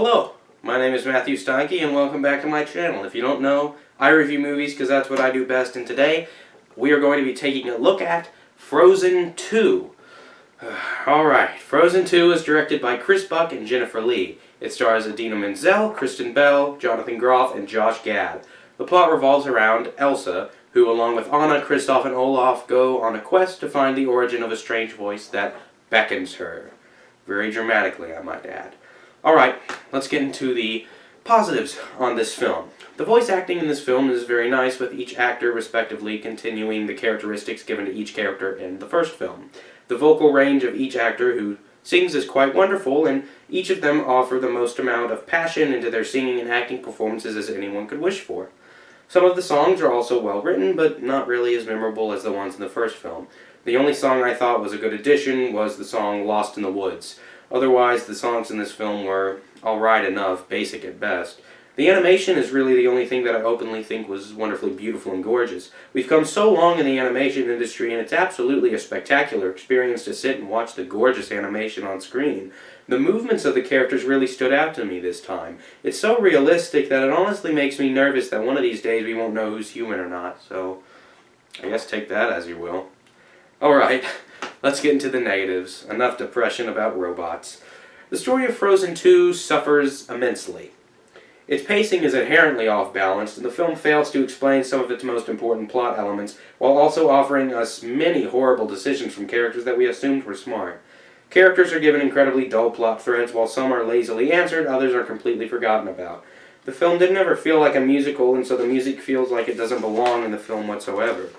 Hello, my name is Matthew Steinke and welcome back to my channel. If you don't know, I review movies because that's what I do best, and today we are going to be taking a look at Frozen 2. Alright, Frozen 2 is directed by Chris Buck and Jennifer Lee. It stars Idina Menzel, Kristen Bell, Jonathan Groff, and Josh Gad. The plot revolves around Elsa, who along with Anna, Kristoff, and Olaf go on a quest to find the origin of a strange voice that beckons her. Very dramatically, I might add. Alright, let's get into the positives on this film. The voice acting in this film is very nice, with each actor respectively continuing the characteristics given to each character in the first film. The vocal range of each actor who sings is quite wonderful, and each of them offer the most amount of passion into their singing and acting performances as anyone could wish for. Some of the songs are also well written, but not really as memorable as the ones in the first film. The only song I thought was a good addition was the song Lost in the Woods. Otherwise, the songs in this film were alright enough, basic at best. The animation is really the only thing that I openly think was wonderfully beautiful and gorgeous. We've come so long in the animation industry, and it's absolutely a spectacular experience to sit and watch the gorgeous animation on screen. The movements of the characters really stood out to me this time. It's so realistic that it honestly makes me nervous that one of these days we won't know who's human or not, so I guess take that as you will. Alright, let's get into the negatives. Enough depression about robots. The story of Frozen 2 suffers immensely. Its pacing is inherently off-balanced, and the film fails to explain some of its most important plot elements, while also offering us many horrible decisions from characters that we assumed were smart. Characters are given incredibly dull plot threads, while some are lazily answered, others are completely forgotten about. The film didn't ever feel like a musical, and so the music feels like it doesn't belong in the film whatsoever.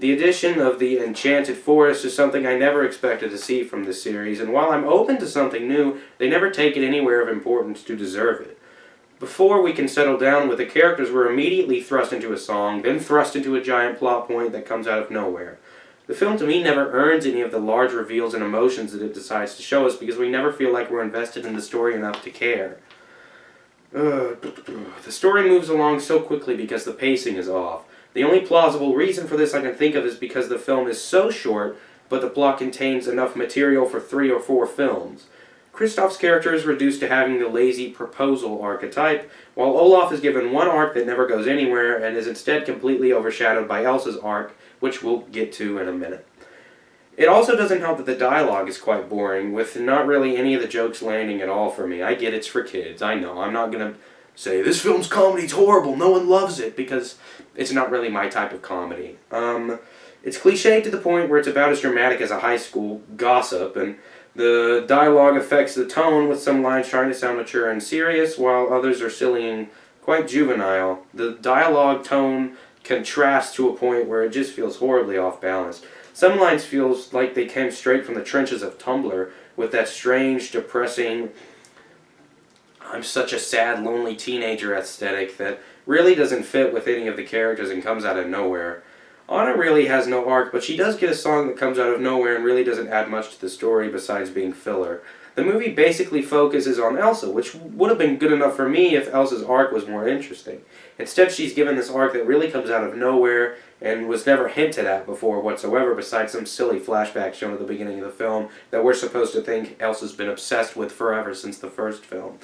The addition of the Enchanted Forest is something I never expected to see from this series, and while I'm open to something new, they never take it anywhere of importance to deserve it. Before we can settle down with the characters, we're immediately thrust into a song, then thrust into a giant plot point that comes out of nowhere. The film to me never earns any of the large reveals and emotions that it decides to show us because we never feel like we're invested in the story enough to care. The story moves along so quickly because the pacing is off. The only plausible reason for this I can think of is because the film is so short, but the plot contains enough material for 3 or 4 films. Kristoff's character is reduced to having the lazy proposal archetype, while Olaf is given one arc that never goes anywhere and is instead completely overshadowed by Elsa's arc, which we'll get to in a minute. It also doesn't help that the dialogue is quite boring, with not really any of the jokes landing at all for me. I get it's for kids, I know. I'm not gonna say, this film's comedy's horrible, no one loves it, because it's not really my type of comedy. It's cliched to the point where it's about as dramatic as a high school gossip, and the dialogue affects the tone, with some lines trying to sound mature and serious, while others are silly and quite juvenile. The dialogue tone contrasts to a point where it just feels horribly off-balanced. Some lines feel like they came straight from the trenches of Tumblr, with that strange, depressing, I'm such a sad, lonely teenager aesthetic that really doesn't fit with any of the characters and comes out of nowhere. Anna really has no arc, but she does get a song that comes out of nowhere and really doesn't add much to the story besides being filler. The movie basically focuses on Elsa, which would have been good enough for me if Elsa's arc was more interesting. Instead, she's given this arc that really comes out of nowhere and was never hinted at before whatsoever, besides some silly flashback shown at the beginning of the film that we're supposed to think Elsa's been obsessed with forever since the first film.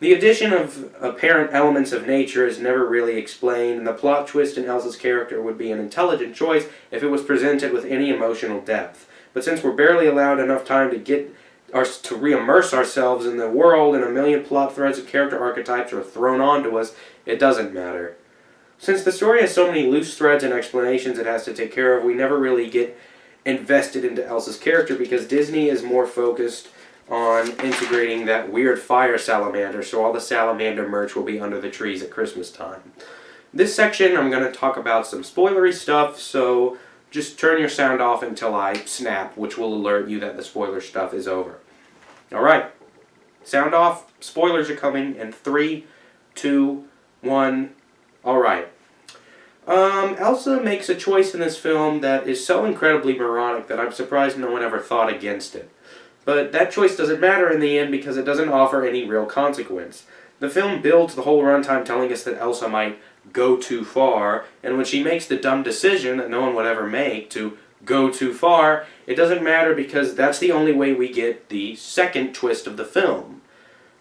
The addition of apparent elements of nature is never really explained, and the plot twist in Elsa's character would be an intelligent choice if it was presented with any emotional depth. But since we're barely allowed enough time to re-immerse ourselves in the world and a million plot threads and character archetypes are thrown onto us, it doesn't matter. Since the story has so many loose threads and explanations it has to take care of, we never really get invested into Elsa's character because Disney is more focused on integrating that weird fire salamander, so all the salamander merch will be under the trees at Christmas time. This section I'm going to talk about some spoilery stuff, so just turn your sound off until I snap, which will alert you that the spoiler stuff is over. Alright, sound off, spoilers are coming in 3, 2, 1, alright. Elsa makes a choice in this film that is so incredibly moronic that I'm surprised no one ever thought against it. But that choice doesn't matter in the end because it doesn't offer any real consequence. The film builds the whole runtime telling us that Elsa might go too far, and when she makes the dumb decision that no one would ever make to go too far, it doesn't matter because that's the only way we get the second twist of the film.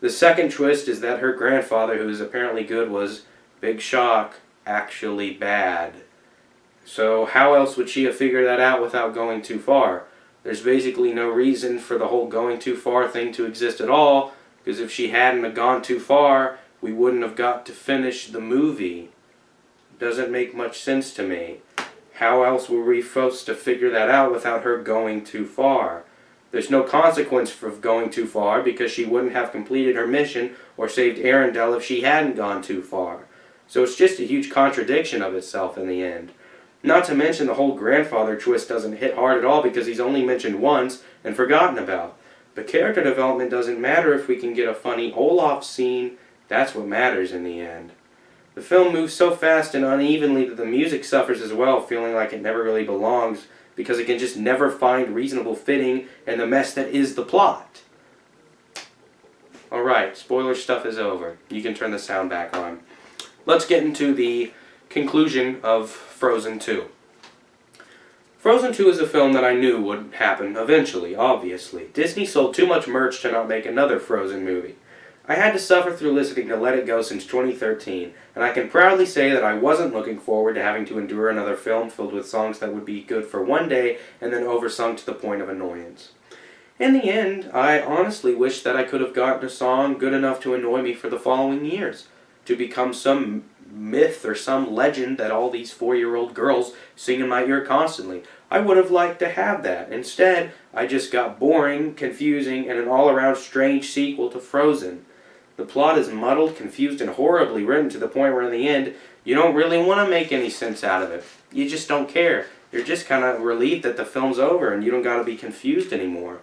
The second twist is that her grandfather, who is apparently good, was, big shock, actually bad. So how else would she have figured that out without going too far? There's basically no reason for the whole going too far thing to exist at all, because if she hadn't have gone too far, we wouldn't have got to finish the movie. Doesn't make much sense to me. How else were we supposed to figure that out without her going too far? There's no consequence for going too far because she wouldn't have completed her mission or saved Arendelle if she hadn't gone too far. So it's just a huge contradiction of itself in the end. Not to mention the whole grandfather twist doesn't hit hard at all because he's only mentioned once and forgotten about. But character development doesn't matter if we can get a funny Olaf scene. That's what matters in the end. The film moves so fast and unevenly that the music suffers as well, feeling like it never really belongs because it can just never find reasonable fitting in the mess that is the plot. Alright, spoiler stuff is over. You can turn the sound back on. Let's get into the conclusion of Frozen 2. Frozen 2 is a film that I knew would happen eventually, obviously. Disney sold too much merch to not make another Frozen movie. I had to suffer through listening to Let It Go since 2013, and I can proudly say that I wasn't looking forward to having to endure another film filled with songs that would be good for one day and then oversung to the point of annoyance. In the end, I honestly wish that I could have gotten a song good enough to annoy me for the following years, to become some myth or some legend that all these 4-year-old girls sing in my ear constantly. I would have liked to have that. Instead, I just got boring, confusing, and an all-around strange sequel to Frozen. The plot is muddled, confused, and horribly written to the point where in the end, you don't really want to make any sense out of it. You just don't care. You're just kind of relieved that the film's over and you don't got to be confused anymore.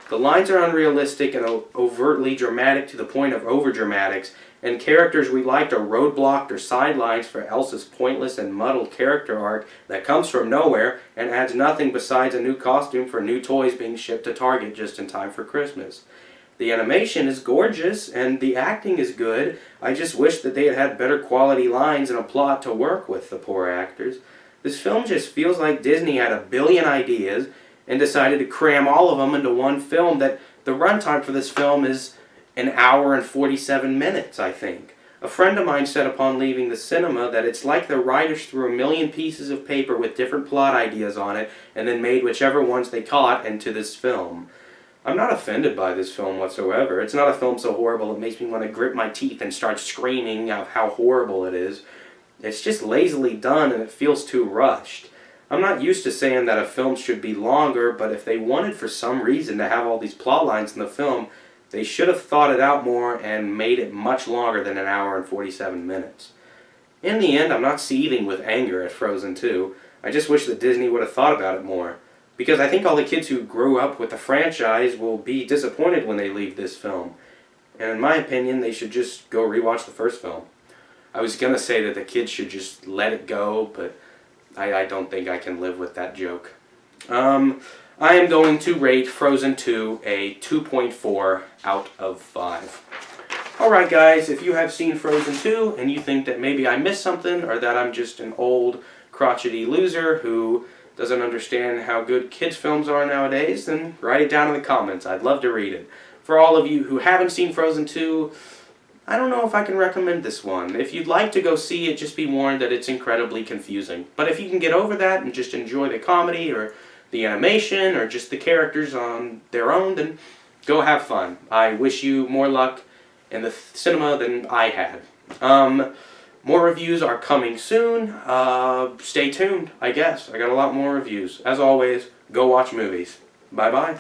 The lines are unrealistic and overtly dramatic to the point of overdramatics, and characters we liked are roadblocked or sidelines for Elsa's pointless and muddled character arc that comes from nowhere and adds nothing besides a new costume for new toys being shipped to Target just in time for Christmas. The animation is gorgeous and the acting is good. I just wish that they had had better quality lines and a plot to work with, the poor actors. This film just feels like Disney had a billion ideas and decided to cram all of them into one film that the runtime for this film is an hour and 47 minutes, I think. A friend of mine said upon leaving the cinema that it's like the writers threw a million pieces of paper with different plot ideas on it and then made whichever ones they caught into this film. I'm not offended by this film whatsoever. It's not a film so horrible it makes me want to grit my teeth and start screaming of how horrible it is. It's just lazily done and it feels too rushed. I'm not used to saying that a film should be longer, but if they wanted for some reason to have all these plot lines in the film, they should have thought it out more and made it much longer than an hour and 47 minutes. In the end, I'm not seething with anger at Frozen 2. I just wish that Disney would have thought about it more. Because I think all the kids who grew up with the franchise will be disappointed when they leave this film. And in my opinion, they should just go rewatch the first film. I was going to say that the kids should just let it go, but I don't think I can live with that joke. I am going to rate Frozen 2 a 2.4 out of 5. Alright guys, if you have seen Frozen 2 and you think that maybe I missed something or that I'm just an old crotchety loser who doesn't understand how good kids films are nowadays, then write it down in the comments. I'd love to read it. For all of you who haven't seen Frozen 2, I don't know if I can recommend this one. If you'd like to go see it, just be warned that it's incredibly confusing. But if you can get over that and just enjoy the comedy or the animation or just the characters on their own, then go have fun. I wish you more luck in the cinema than I had. More reviews are coming soon. Stay tuned, I guess. I got a lot more reviews. As always, go watch movies. Bye-bye.